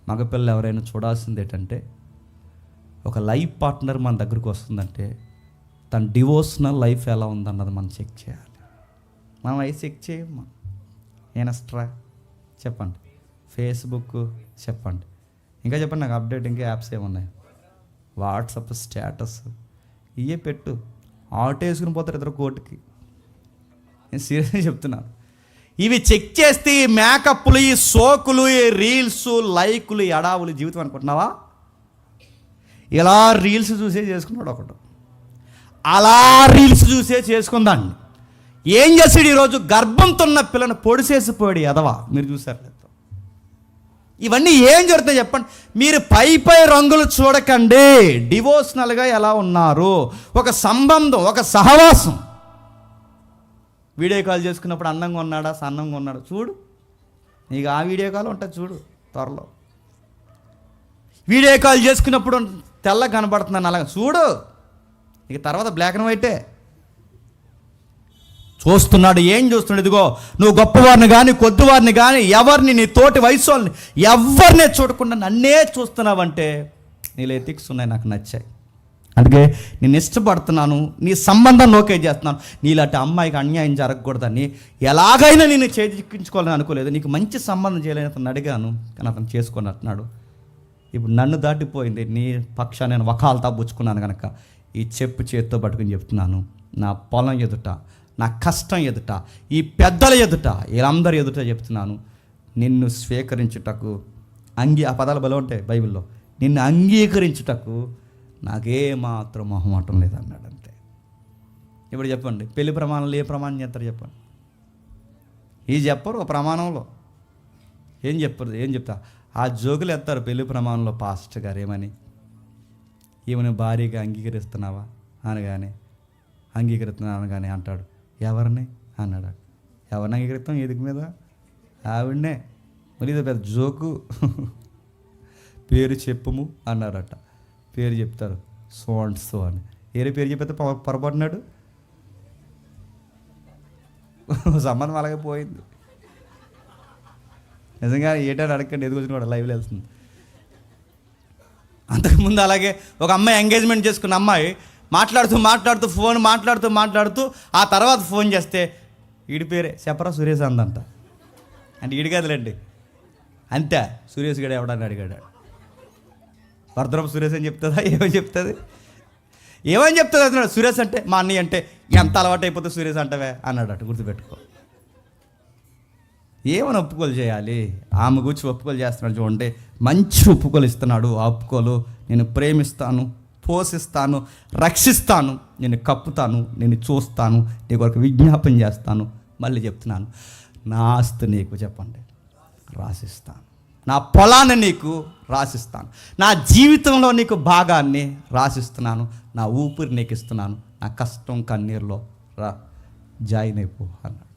మగపిల్లలు ఎవరైనా చూడాల్సింది ఏంటంటే, ఒక లైఫ్ పార్ట్నర్ మన దగ్గరకు వస్తుందంటే తన డివోషనల్ లైఫ్ ఎలా ఉందన్నది మనం చెక్ చేయాలి. మనం అవి చెక్ చేయము. ఇన్స్టా చెప్పండి, ఫేస్బుక్ చెప్పండి, ఇంకా చెప్పండి, నాకు అప్డేట్ ఇంకా యాప్స్ ఏమున్నాయి, వాట్సాప్ స్టేటస్ ఇవే పెట్టు. ఆటో వేసుకుని పోతారు ఇద్దరు కోర్టుకి. నేను సీరియస్గా చెప్తున్నాను. ఇవి చెక్ చేస్తే ఈ మేకప్లు, ఈ సోకులు, ఈ రీల్స్, లైకులు, ఎడావులు జీవితం అనుకుంటున్నావా? ఇలా రీల్స్ చూసే చేసుకున్నాడు ఒకడు, అలా రీల్స్ చూసే చేసుకుందాన్ని. ఏం చేసాడు ఈరోజు? గర్భంతో ఉన్న పిల్లని పొడిసేసిపోయాడు ఎదవా. మీరు చూసారు లేదు? ఇవన్నీ ఏం జరుగుతాయి చెప్పండి. మీరు పై పై రంగులు చూడకండి. డివోషనల్గా ఎలా ఉన్నారు, ఒక సంబంధం, ఒక సహవాసం. వీడియో కాల్ చేసుకున్నప్పుడు అందంగా ఉన్నాడా, సన్నంగా ఉన్నాడా చూడు. నీకు ఆ వీడియో కాల్ ఉంటుంది చూడు త్వరలో. వీడియో కాల్ చేసుకున్నప్పుడు తెల్లగా కనబడుతున్నాను అలాగా చూడు. ఇక తర్వాత బ్లాక్ అండ్ వైటే చూస్తున్నాడు. ఏం చూస్తున్నాడు? ఇదిగో నువ్వు గొప్పవారిని కానీ కొద్దివారిని కానీ ఎవరిని, నీ తోటి వయసు వాళ్ళని ఎవరినే చూడకుండా నన్నే చూస్తున్నావంటే నీలో ఎథిక్స్ ఉన్నాయి, నాకు నచ్చాయి. అందుకే నేను ఇష్టపడుతున్నాను, నీ సంబంధాన్ని ఓకే చేస్తున్నాను. నీలాంటి అమ్మాయికి అన్యాయం జరగకూడదని ఎలాగైనా నేను చేజిక్కించుకోవాలని అనుకోలేదు. నీకు మంచి సంబంధం చేయాలని అతను అడిగాను, కానీ అతను చేసుకొని అంటున్నాడు. ఇప్పుడు నన్ను దాటిపోయింది, నీ పక్షాన్ని నేను వకాలతా పుచ్చుకున్నాను కనుక ఈ చెప్పు చేత్తో పట్టుకుని చెప్తున్నాను. నా పొలం ఎదుట, నా కష్టం ఎదుట, ఈ పెద్దల ఎదుట, వీళ్ళందరి ఎదుట చెప్తున్నాను, నిన్ను స్వీకరించుటకు ఆ పదాలు బలం ఉంటాయి బైబిల్లో. నిన్ను అంగీకరించుటకు నాకే మాత్రం మొహమాటం లేదన్నాడు. అంతే. ఇప్పుడు చెప్పండి, పెళ్లి ప్రమాణంలో ఏ ప్రమాణం చేస్తారు చెప్పండి? ఈ చెప్పరు ఒక ప్రమాణంలో. ఏం చెప్పరు? ఏం చెప్తా? ఆ జోకులు ఎత్తారు పెళ్లి ప్రమాణంలో పాస్టర్ గారు. ఏమని? ఈమెను భారీగా అంగీకరిస్తున్నావా అనగానే, అంగీకరిస్తున్నాను అనగానే అంటాడు, ఎవరిని అన్నాడు. ఎవరిని అంగీకరిస్తాం? ఎదుగు మీద ఆవిడనే. మరి ఇది పెద్ద జోకు. పేరు చెప్పుము అన్నారట. పేరు చెప్తారు, సో అండ్ సో అని. ఏరే పేరు చెప్పితే పొరపాటున్నాడు. సంబంధం అలాగే పోయింది. నిజంగా ఏటాడు అడగండి, ఎదుగు వచ్చిన కూడా లైవ్లో వెళ్తుంది. అంతకుముందు అలాగే ఒక అమ్మాయి ఎంగేజ్మెంట్ చేసుకున్న అమ్మాయి మాట్లాడుతూ మాట్లాడుతూ ఆ తర్వాత ఫోన్ చేస్తే ఈడి పేరే చెప్పరా సురేష్ అందంట. అంటే ఈడి కదలండి, అంతే. సురేష్ గడ ఎవడని అడిగాడు. భద్రపు సురేష్ అని చెప్తుందా? ఏమని చెప్తుంది అన్నాడు. సురేష్ అంటే మా అన్నయ్య అంటే ఎంత అలవాటు అయిపోతుంది సురేష్ అంటవే అన్నాడు. అటు గుర్తుపెట్టుకో. ఏమని ఒప్పుకోలు చేయాలి? ఆమె గురించి ఒప్పుకోలు చేస్తున్నాడు చూడండి. మంచి ఒప్పుకోలు ఇస్తున్నాడు. ఆ ఒప్పుకోలు, నేను ప్రేమిస్తాను, పోషిస్తాను, రక్షిస్తాను, నేను కప్పుతాను, నేను చూస్తాను, నీ కొరకు విజ్ఞాపన చేస్తాను. మళ్ళీ చెప్తున్నాను, నా ఆస్తి నీకు చెప్పండి రాసిస్తాను, నా పొలాన్ని నీకు రాసిస్తాను, నా జీవితంలో నీకు భాగాన్ని రాసిస్తున్నాను, నా ఊపిరి నీకు ఇస్తున్నాను, నా కష్టం కన్నీరులో జాయిన్ అయిపో అన్నాడు.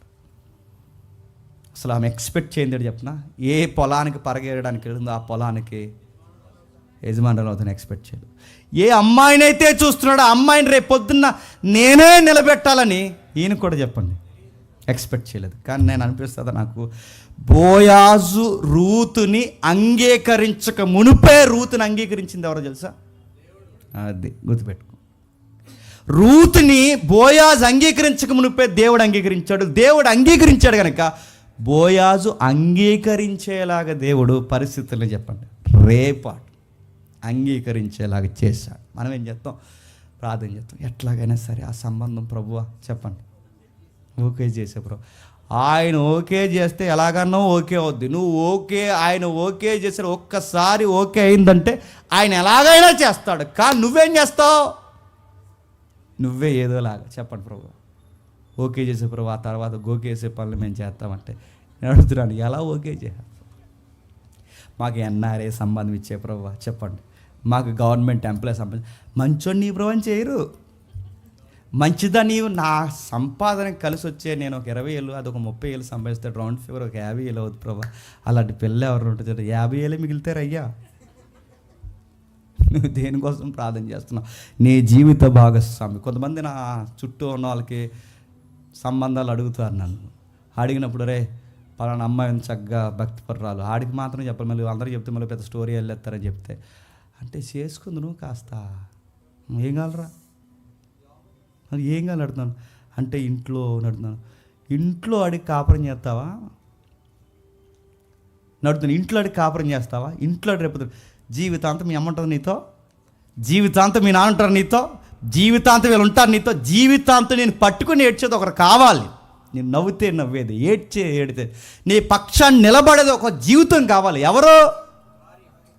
అసలు ఆమె ఎక్స్పెక్ట్ చేయండి చెప్పిన, ఏ పొలానికి పరగేయడానికి వెళ్ళిందో ఆ పొలానికి యజమానులు అవుతాను ఎక్స్పెక్ట్ చేయదు. ఏ అమ్మాయినైతే చూస్తున్నాడో ఆ అమ్మాయిని రేపు పొద్దున్న నేనే నిలబెట్టాలని ఈయన కూడా చెప్పండి ఎక్స్పెక్ట్ చేయలేదు. కానీ నేను అనిపిస్తుంది నాకు, బోయాజు రూతుని అంగీకరించక మునిపే రూతుని అంగీకరించింది ఎవరో తెలుసా? అది గుర్తుపెట్టుకో. రూతుని బోయాజు అంగీకరించక మునిపే దేవుడు అంగీకరించాడు. దేవుడు అంగీకరించాడు కనుక బోయాజు అంగీకరించేలాగా దేవుడు పరిస్థితులను చెప్పండి రేపాటు అంగీకరించేలాగా చేశాడు. మనం ఏం చేస్తాం? ప్రార్థన చేస్తాం, ఎట్లాగైనా సరే ఆ సంబంధం ప్రభువా చెప్పండి ఓకే చేసే ప్రభు. ఆయన ఓకే చేస్తే ఎలాగన్నా ఓకే అవుద్ది. నువ్వు ఓకే, ఆయన ఓకే చేశాడు, ఒక్కసారి ఓకే అయిందంటే ఆయన ఎలాగైనా చేస్తాడు. కానీ నువ్వేం చేస్తావు? నువ్వే ఏదోలాగా చెప్పండి ప్రభు ఓకే చేసే ప్రభు, ఆ తర్వాత గోకేసే పనులు మేము చేస్తామంటే నేను అడుగుతున్నాను, ఎలా ఓకే చేయాలి? మాకు ఎన్ఆర్ఏ సంబంధం ఇచ్చే ప్రభు చెప్పండి, మాకు గవర్నమెంట్ ఎంప్లాయీ సంబంధం. మంచోని నీ ప్రభు చేయరు, మంచిదా నీవు నా సంపాదన కలిసి వచ్చే నేను ఒక 20,000 అది ఒక 30,000 సంపాదిస్తే రౌండ్ ఫిగర్ ఒక 50,000 అవుతుంది ప్రభా. అలాంటి పిల్ల ఎవరు ఉంటుంది? 50,000 మిగిలితారు అయ్యా. నువ్వు దేనికోసం ప్రార్థన చేస్తున్నావు? నీ జీవిత భాగస్వామి. కొంతమంది నా చుట్టూ ఉన్న వాళ్ళకి సంబంధాలు అడుగుతారు నన్ను. అడిగినప్పుడు రే పలానా అమ్మాయి చక్కగా భక్తిపరురాలు, ఆడికి మాత్రం చెప్పాలి, మళ్ళీ అందరూ చెప్తే మళ్ళీ పెద్ద స్టోరీ వెళ్ళేస్తారని చెప్తే, అంటే చేసుకుంది నువ్వు కాస్త ఏం కావాలరా, అది ఏం కావాలి అడుగుతున్నాను. అంటే ఇంట్లో నడుతున్నాను, ఇంట్లో అడిగి కాపురం చేస్తావా నడుతున్నాను, ఇంట్లో అడిగి కాపురం చేస్తావా, ఇంట్లో అడిగి రేపు జీవితాంతం మీ అమ్మ ఉంటుంది నీతో, జీవితాంతం మీ నాన్న ఉంటారు నీతో, జీవితాంతం వీళ్ళు ఉంటారు నీతో, జీవితాంతం నేను పట్టుకుని ఏడ్చేది ఒకరు కావాలి, నేను నవ్వుతే నవ్వేది, ఏడితే నీ పక్షాన్ని నిలబడేది ఒక జీవితం కావాలి. ఎవరో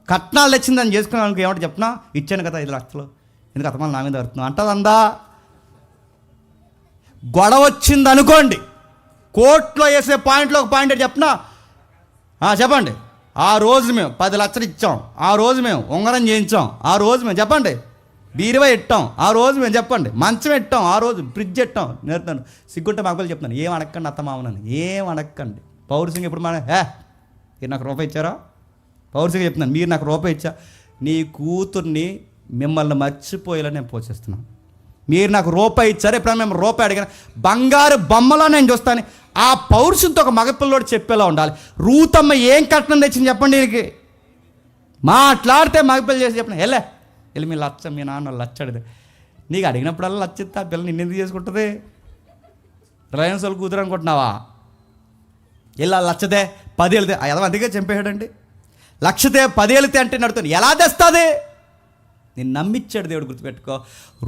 కట్నాలు తెచ్చిందని చేసుకున్నాను ఏమంటే చెప్పినా, ఇచ్చాను కదా 5 లక్షలు, ఎందుకు అతమాలు నా మీద పడుతున్నావు అంటదందా. గొడవ వచ్చింది అనుకోండి, కోర్టులో వేసే పాయింట్లో ఒక పాయింట్ చెప్పినా, చెప్పండి ఆ రోజు మేము 10 లక్షలు ఇచ్చాం, ఆ రోజు మేము ఉంగరం చేయించాం, ఆ రోజు మేము చెప్పండి బీరువా ఇట్టాం, ఆ రోజు మేము చెప్పండి మంచం ఇట్టాం, ఆ రోజు ఫ్రిడ్జ్ ఇట్టాం. నేర్తాను సిగ్గుంటే మాకు చెప్తాను, ఏం అడగండి అత్తమామనని, ఏం అడగండి. పౌరుషంగా ఇప్పుడు మీరు నాకు రూపాయి ఇచ్చారా, పౌరుషంగా చెప్తున్నాను, మీరు నాకు రూపాయి ఇచ్చా, నీ కూతుర్ని మిమ్మల్ని మర్చిపోయేలా నేను పోషిస్తున్నాను, మీరు నాకు రూపాయి ఇచ్చారు, ఎప్పుడైనా మేము రూపాయి అడిగాను బంగారు బొమ్మలా నేను చూస్తాను. ఆ పౌరుషంతో ఒక మగపిల్లోడు చెప్పేలా ఉండాలి. రూతమ్మ ఏం కట్నం తెచ్చింది చెప్పండి, దీనికి మాట్లాడితే మగపిల్ల చేసి చెప్పండి, వెళ్ళి మీ లచ్చ, మీ నాన్న లచ్చడిదే, నీకు అడిగినప్పుడల్లా లచ్చిస్తే ఆ పిల్ల నిన్నెందుకు చేసుకుంటుంది, రిలయన్స్ వాళ్ళు కూతురు అనుకుంటున్నావా, ఇలా లచ్చదే 10 వెళ్తే అందుకే చంపేశాడండి, లక్షతే 10 వెళ్తే అంటే నడుతుంది, ఎలా తెస్తుంది, నేను నమ్మిచ్చాడు దేవుడు. గుర్తుపెట్టుకో,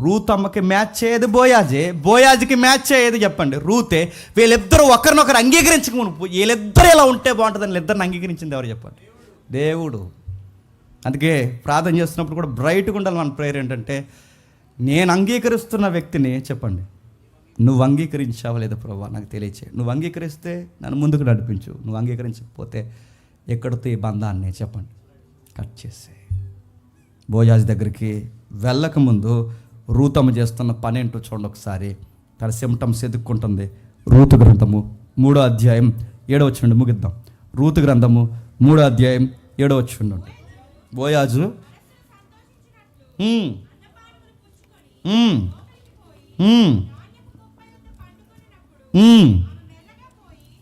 రూతమ్మకి మ్యాచ్ అయ్యేది బోయాజే, బోయాజుకి మ్యాచ్ అయ్యేది చెప్పండి రూతే. వీళ్ళిద్దరూ ఒకరినొకరు అంగీకరించుకుని, వీళ్ళిద్దరు ఇలా ఉంటే బాగుంటుందని వీళ్ళిద్దరిని అంగీకరించింది ఎవరు చెప్పండి, దేవుడు. అందుకే ప్రార్థన చేస్తున్నప్పుడు కూడా బ్రైట్గా ఉండాలి. మన ప్రేయర్ ఏంటంటే, నేను అంగీకరిస్తున్న వ్యక్తిని చెప్పండి, నువ్వు అంగీకరించావా లేదా ప్రభా నాకు తెలియచే, నువ్వు అంగీకరిస్తే నన్ను ముందుకు నడిపించు, నువ్వు అంగీకరించకపోతే ఎక్కడితో ఈ బంధాన్ని చెప్పండి కట్ చేసే. బోయాజు దగ్గరికి వెళ్ళకముందు రూతమ్మ చేస్తున్న పని ఏంటో చూడండి ఒకసారి. తన సిమ్టమ్స్ ఎదుక్కుంటుంది. రూతు గ్రంథము 3వ అధ్యాయం 7వ వచనం ముగిద్దాం. రూతు గ్రంథము 3వ అధ్యాయం 7వ వచనం. బోయాజు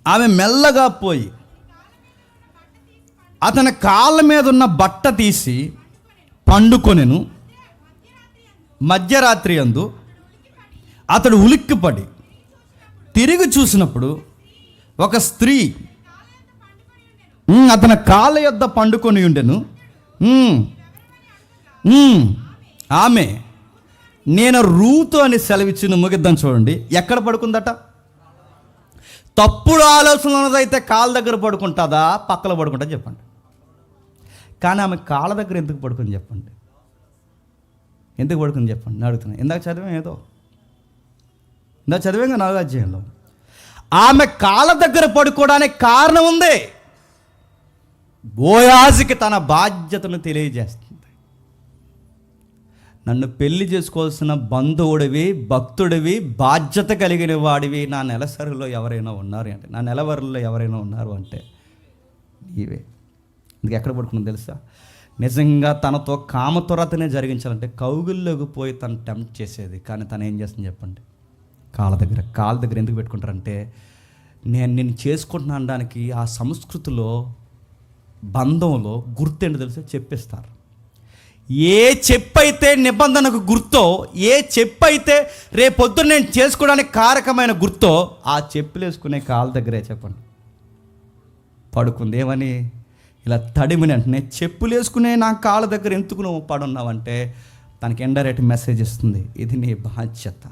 ఆమె మెల్లగా పోయి అతని కాళ్ళ మీద ఉన్న బట్ట తీసి పండుకొనెను. మధ్యరాత్రి యందు అతడు ఉలిక్కిపడి తిరిగి చూసినప్పుడు ఒక స్త్రీ అతని కాళ్ళ యొద్ద పండుకొని ఉండెను. ఆమె నేను రూతు అని సెలవిచ్చిన ముగిద్దాం చూడండి. ఎక్కడ పడుకుందట? తప్పుడు ఆలోచన ఉన్నదైతే కాళ్ళ దగ్గర పడుకుంటుందా, పక్కలో పడుకుంటా చెప్పండి. కానీ ఆమె కాళ్ళ దగ్గర ఎందుకు పడుకుంది చెప్పండి, ఎందుకు పడుకుంది చెప్పండి నేను అడుగుతున్నాను. ఇందాక చదివాం ఏదో, ఇందాక చదివాం 4వ అధ్యాయంలో. ఆమె కాళ్ళ దగ్గర పడుకోవడానికి కారణం ఉంది. బోయాజుకి తన బాధ్యతను తెలియజేస్తుంది. నన్ను పెళ్లి చేసుకోవాల్సిన బంధువుడివి, భక్తుడివి, బాధ్యత కలిగిన వాడివి నా నెలసరిలో ఎవరైనా ఉన్నారు అంటే, నా నెలవరిలో ఎవరైనా ఉన్నారు అంటే నీవే. ఇందుకు ఎక్కడ పడుకున్నాను తెలుసా? నిజంగా తనతో కామతురతనే జరిగించాలంటే కౌగుల్లోకి పోయి తను టెంప్ట్ చేసేది. కానీ తను ఏం చేస్తుంది చెప్పండి? కాళ్ళ దగ్గర ఎందుకు పెట్టుకుంటారంటే, నేను నిన్ను చేసుకుంటున్నా అనడానికి ఆ సంస్కృతిలో, బంధంలో గుర్తేంటి తెలుసా? చెప్పిస్తారు. ఏ చెప్పైతే నిబంధనకు గుర్తో, ఏ చెప్పైతే రేపొద్దున నేను చేసుకోవడానికి కారకమైన గుర్తో, ఆ చెప్పులు వేసుకునే కాళ్ళ దగ్గరే చెప్పండి పడుకుంది. ఏమని? ఇలా తడిమిన వెంటనే చెప్పులు వేసుకునే నా కాళ్ళ దగ్గర ఎందుకు నువ్వు పడున్నావంటే తనకి ఇండైరెక్ట్ మెసేజ్ ఇస్తుంది, ఇది నీ బాధ్యత,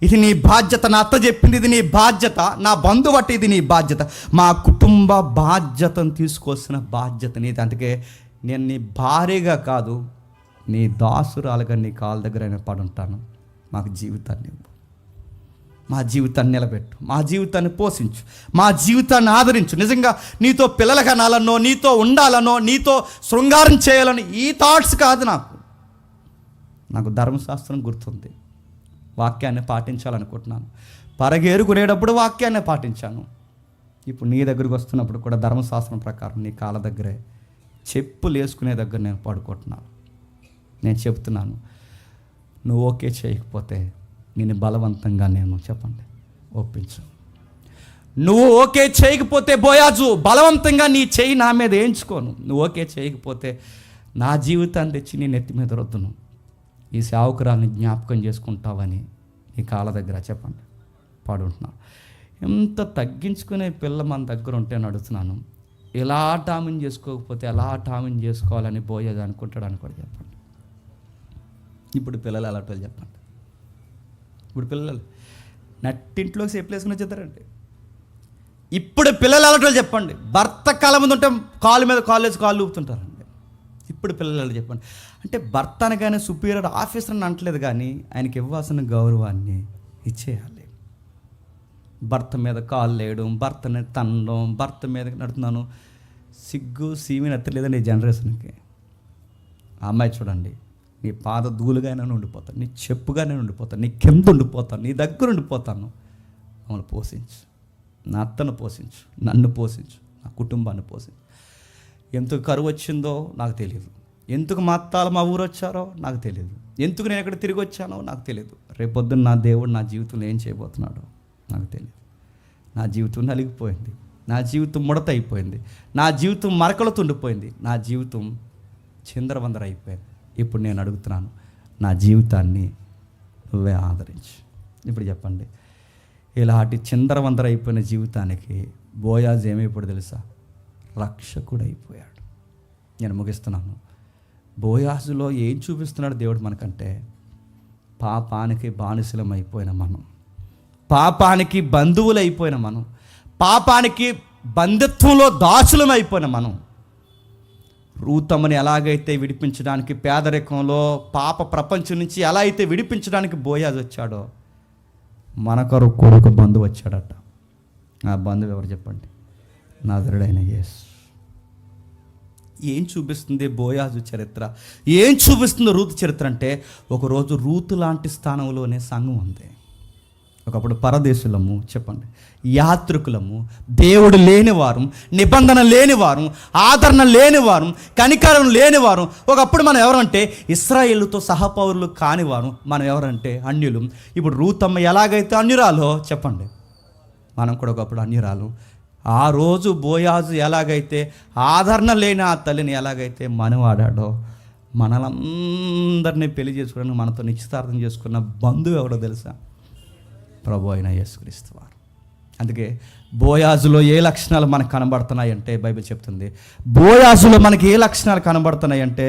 ఇది నీ బాధ్యత. నా అత్త చెప్పింది ఇది నీ బాధ్యత, నా బంధువు అంటే ఇది నీ బాధ్యత, మా కుటుంబ బాధ్యతను తీసుకోవాల్సిన బాధ్యత నీది. అందుకే నేను నీ భార్యగా కాదు, నీ దాసురాలుగా నీ కాళ్ళ దగ్గర పడుంటాను. మాకు జీవితాన్ని ఇవ్వు, మా జీవితాన్ని నిలబెట్టు, మా జీవితాన్ని పోషించు, మా జీవితాన్ని ఆదరించు. నిజంగా నీతో పిల్లలు కనాలనో, నీతో ఉండాలనో, నీతో శృంగారం చేయాలని ఈ థాట్స్ కాదు నాకు ధర్మశాస్త్రం గుర్తుంది, వాక్యాన్ని పాటించాలనుకుంటున్నాను. పరగేరుకునేటప్పుడు వాక్యాన్ని పాటించాను. ఇప్పుడు నీ దగ్గరికి వస్తున్నప్పుడు కూడా ధర్మశాస్త్రం ప్రకారం నీ కాళ్ళ దగ్గరే చెప్పులు వేసుకునే దగ్గర నేను పడుకుంటున్నాను. నేను చెప్తున్నాను, నువ్వు ఓకే చేయకపోతే నేను బలవంతంగా నేను చెప్పండి ఒప్పించు. నువ్వు ఓకే చేయకపోతే బోయాజు బలవంతంగా నీ చేయి నా మీద వేయించుకోను. నువ్వు ఓకే చేయకపోతే నా జీవితాన్ని తెచ్చి నీ నెత్తి మీద రుద్దును. ఈ సేవకురాల్ని జ్ఞాపకం చేసుకుంటావని నీ కాళ్ళ దగ్గర చెప్పండి పాడుంటున్నాను. ఎంత తగ్గించుకునే పిల్ల మన దగ్గర ఉంటే అడుగుతున్నాను. ఎలా టామిన్ చేసుకోకపోతే ఎలా టామిన్ చేసుకోవాలని బోయాజు అనుకుంటాడని కూడా చెప్పండి. ఇప్పుడు పిల్లలు అలాంటి వాళ్ళు చెప్పండి. ఇప్పుడు పిల్లలు నట్టింట్లోకి సేపు వేసుకుని వచ్చేస్తారండి. ఇప్పుడు పిల్లలు అలాంటి వాళ్ళు చెప్పండి. భర్త కాళ్ళ ముందు ఉంటే కాలు మీద కాలు వేసి కాళ్ళు ఊపుతుంటారండి. ఇప్పుడు పిల్లలు చెప్పండి. అంటే భర్త అనగానే సుపీరియర్ ఆఫీసర్ అని అంటలేదు, కానీ ఆయనకి ఇవ్వాల్సిన గౌరవాన్ని ఇచ్చేయాలి. భర్త మీద కాలు వేయడం, భర్తని తనడం, భర్త మీద నడుతున్నాను సిగ్గు సీమి నచ్చలేదండి ఈ జనరేషన్కి. ఆ అమ్మాయి చూడండి, నీ పాద ధూళిగా నేను ఉండిపోతాను, నీ చెప్పుగా నేను ఉండిపోతాను, నీ కింద ఉండిపోతాను, నీ దగ్గర ఉండిపోతాను. మమ్మల్ని పోషించు, నా అత్తను పోషించు, నన్ను పోషించు, నా కుటుంబాన్ని పోషించు. ఎందుకు కరువు వచ్చిందో నాకు తెలియదు, ఎందుకు మా అత్తాలు మా ఊరు వచ్చారో నాకు తెలియదు, ఎందుకు నేను ఎక్కడ తిరిగి వచ్చానో నాకు తెలియదు. రేపొద్దున నా దేవుడు నా జీవితంలో ఏం చేయబోతున్నాడో నాకు తెలియదు. నా జీవితం నలిగిపోయింది, నా జీవితం ముడత అయిపోయింది, నా జీవితం మరకలతో ఉండిపోయింది, నా జీవితం చిందరవందర అయిపోయింది. ఇప్పుడు నేను అడుగుతున్నాను, నా జీవితాన్ని నువ్వే ఆదరించు. ఇప్పుడు చెప్పండి, ఇలాంటి చిందరవందర అయిపోయిన జీవితానికి బోయాజు ఏమైపోయాడు తెలుసా? రక్షకుడు అయిపోయాడు. నేను ముగిస్తున్నాను. బోయాజులో ఏం చూపిస్తున్నాడు దేవుడు మనకంటే, పాపానికి బానిసలం అయిపోయిన మనం, పాపానికి బంధువులు అయిపోయిన మనం, పాపానికి బంధుత్వంలో దాసులం అయిపోయిన మనం, రూతమ్మని ఎలాగైతే విడిపించడానికి, పేదరికంలో పాప ప్రపంచం నుంచి ఎలా అయితే విడిపించడానికి బోయాజు వచ్చాడో, మనకొరకు కూడా ఒక బంధువు వచ్చాడట. ఆ బంధువు ఎవరు చెప్పండి? నజరుడైన యేసు. ఏం చూపిస్తుంది బోయాజు చరిత్ర, ఏం చూపిస్తుంది రూతు చరిత్ర అంటే, ఒకరోజు రూతు లాంటి స్థానంలోనే సంఘం ఉంది. ఒకప్పుడు పరదేశులము, చెప్పండి, యాత్రికులము, దేవుడు లేనివారు, నిబంధన లేనివారు, ఆదరణ లేనివారు, కనికరం లేనివారు. ఒకప్పుడు మనం ఎవరంటే ఇశ్రాయేలుతో సహపౌరులు కానివారు, మనం ఎవరంటే అన్యులు. ఇప్పుడు రూతమ్మ ఎలాగైతే అన్యురాలో చెప్పండి, మనం కూడా ఒకప్పుడు అన్యురాలు. ఆ రోజు బోయాజు ఎలాగైతే ఆదరణ లేని ఆ తల్లిని ఎలాగైతే మనవాడాడో, మనలందరినీ పెళ్లి చేసుకోవడానికి మనతో నిశ్చితార్థం చేసుకున్న బంధువు ఎవడో తెలుసా? ప్రభు అయిన యేసుక్రీస్తు వారు. అందుకే బోయాజులో ఏ లక్షణాలు మనకు కనబడుతున్నాయంటే, బైబిల్ చెప్తుంది, బోయాజులో మనకి ఏ లక్షణాలు కనబడుతున్నాయంటే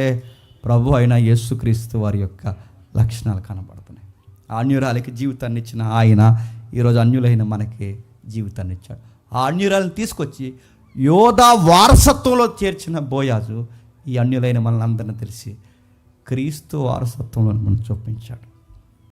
ప్రభు అయిన యేసుక్రీస్తు వారి యొక్క లక్షణాలు కనబడుతున్నాయి. అన్యురాలకి జీవితాన్ని ఇచ్చిన ఆయన ఈరోజు అన్యులైన మనకి జీవితాన్ని ఇచ్చాడు. ఆ అన్యురాలను తీసుకొచ్చి యోధా వారసత్వంలో చేర్చిన బోయాజు ఈ అన్యులైన మనల్ని అందరినీ తెలిసి క్రీస్తు వారసత్వంలో మనం చూపించాడు.